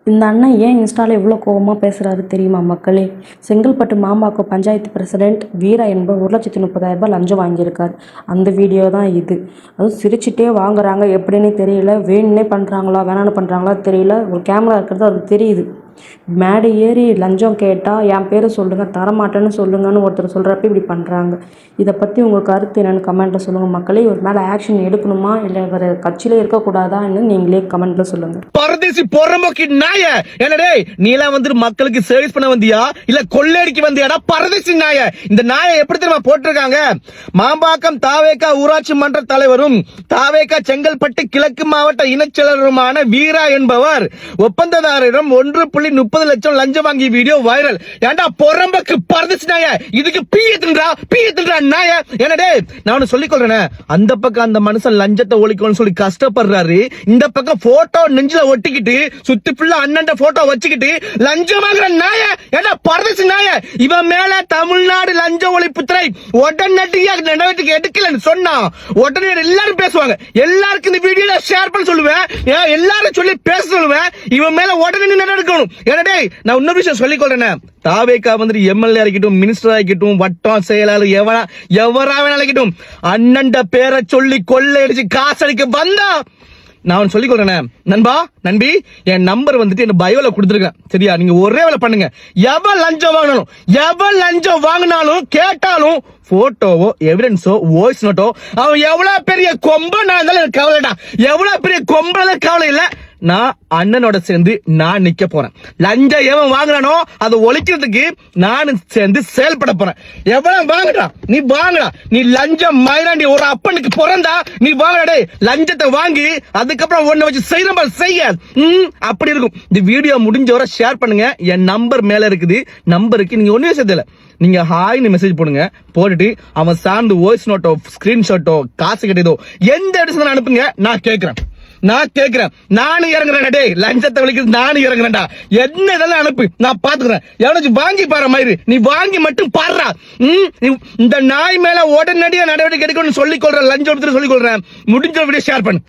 இந்த அண்ணன் ஏன் இன்ஸ்டால இவ்வளோ கோவமாக பேசுகிறாரு தெரியுமா மக்களே? செங்கல்பட்டு மாம்பாக்கம் பஞ்சாயத்து பிரசிடென்ட் வீரா என்பவர் 1,30,000 லஞ்சம் வாங்கியிருக்கார். அந்த வீடியோ தான் இது. அதுவும் சிரிச்சுட்டே வாங்குறாங்க. எப்படின்னு தெரியல, வேணுன்னே பண்ணுறாங்களா வேணான்னு பண்ணுறாங்களா தெரியல. ஒரு கேமரா இருக்கிறது அவருக்கு தெரியுது. மேடை ஏறி லஞ்சம் கேட்டால் என் பேரை சொல்லுங்கள், தரமாட்டேன்னு சொல்லுங்கன்னு ஒருத்தர் சொல்கிறப்ப இப்படி பண்ணுறாங்க. இதை பற்றி உங்கள் கருத்து என்னென்னு கமெண்ட்டில் சொல்லுங்கள் மக்களே. இவர் மேலே ஆக்ஷன் எடுக்கணுமா இல்லை இவர் கட்சியில் இருக்கக்கூடாதான்னு நீங்களே கமெண்ட்டில் சொல்லுங்கள். பரதேசி பொறம்போக்கி நாய, என்னடே நீ எல்லாம் வந்து மக்களுக்கு சர்வீஸ் பண்ண வந்தியா இல்ல கொள்ளையடிக்க வந்தியாடா? பரதேசி நாய, இந்த நாயை எப்படி தெரியுமா போட்டிருக்காங்க? மாம்பாக்கம் தாவேகா ஊராட்சி மன்ற தலைவரும் தாவேகா செங்கல்பட்டு கிழக்கு மாவட்ட இணைச்செயலருமான வீரா என்பவர் ஒப்பந்ததாரரிடம் 1.30 லட்சம் லஞ்சம் வாங்கிய வீடியோ வைரல். ஏண்டா பொறம்போக்கு பரதேசி நாய, இதுக்கு பீயத்துன்றா நாய. என்னடே நான் சொல்லிக் கொள்றேன், அந்த பக்கம் அந்த மனுஷன் லஞ்சத்தை ஒழிக்கணும்னு சொல்லி கஷ்டப்படுறாரு, இந்த பக்கம் போட்டோ நெஞ்சில ஒட்டிக்கிட்டு சுத்தி ஃபுல்லா அண்ணன் போட்டோ வச்சுக்கிட்டு லஞ்சம் வாங்குற நாய. ஏண்டா பரதேசி நாய, இவன் மேல தமிழ்நாடு லஞ்ச ஒழிப்புத்துறை உடனடியாக நடவடிக்கை எடுக்கலன்னு சொன்னா உடனே எல்லாரும் பேசுவாங்க. எல்லாருக்கும் இந்த வீடியோல ஷேர் பண்ண சொல்லுவேன், எல்லாரும் சொல்லி பேச சொல்லுவேன். இவன் மேல உடனே நடக்கணும். என்னடே நான் இன்னொரு விஷயம் சொல்லிக் கொள்றேன், தாவேகா வந்து எம்எல்ஏ ஆகிட்டும், மினிஸ்டர் ஆகிட்டும், வட்டம் செயலாளர் எவரா வேணாலும் அண்ணன் பேரை சொல்லி கொள்ளையடிச்சு காசடிக்க வந்தா நான் சொல்லிக் கொள்றேன் நண்பா நண்பி, என் நம்பர் வந்துட்டு என் பயோல கொடுத்துருக்கேன். சரியா? நீங்க ஒரே வேலை பண்ணுங்க, எவன் லஞ்சம் வாங்கினாலும் கேட்டாலும் போட்டோவோ எவிடன்ஸோ வாய்ஸ் நோட்டோ, அவன் எவ்வளவு பெரிய கொம்பனா இருந்தாலும் எனக்கு கவலைடா, எவ்வளவு பெரிய கொம்பன கவலை இல்ல. நான் அண்ணனோட சேர்ந்து நான் நிக்க போறேன். லஞ்சம் எவன் வாங்குறானோ அதை ஒழிக்கிறதுக்கு நானும் சேர்ந்து செயல்பட போறேன். எவ்வளவு வாங்குறா நீ வாங்குறா, நீ லஞ்சம் மயிலாண்டி ஒரு அப்பனுக்கு பிறந்தா நீ வாங்குறா. லஞ்சத்தை வாங்கி அதுக்கப்புறம் ஒண்ணு வச்சு செய்ய அப்படி இருக்கும். இந்த வீடியோ முடிஞ்ச வரை ஷேர் பண்ணுங்க. என் நம்பர் மேல இருக்குது, நம்பருக்கு நீங்க ஒண்ணுமே செய்யல, நீங்க ஹாய்னு மெசேஜ் போடுங்க. போட்டுட்டு அவன் சார்ந்து வாய்ஸ் நோட்டோ ஸ்கிரீன்ஷாட்டோ காசு கட்டியதோ எந்த இடத்துல அனுப்புங்க. நான் கேட்கிறேன் நானும் இறங்குறேன். டே லஞ்சத்தை வலிக்கிறது நானும் இறங்குறேன்டா. என்ன இதெல்லாம் அனுப்பு, நான் பாத்துக்கிறேன். எவனாச்சும் வாங்கி பாரு மாதிரி, நீ வாங்கி மட்டும் பாடுறா. இந்த நாய் மேல உடனடியாக நடவடிக்கை எடுக்கணும்னு சொல்லிக் கொள்றேன். லஞ்சம் சொல்லிக் கொள்றேன். முடிஞ்ச வீடியோ ஷேர் பண்ணு.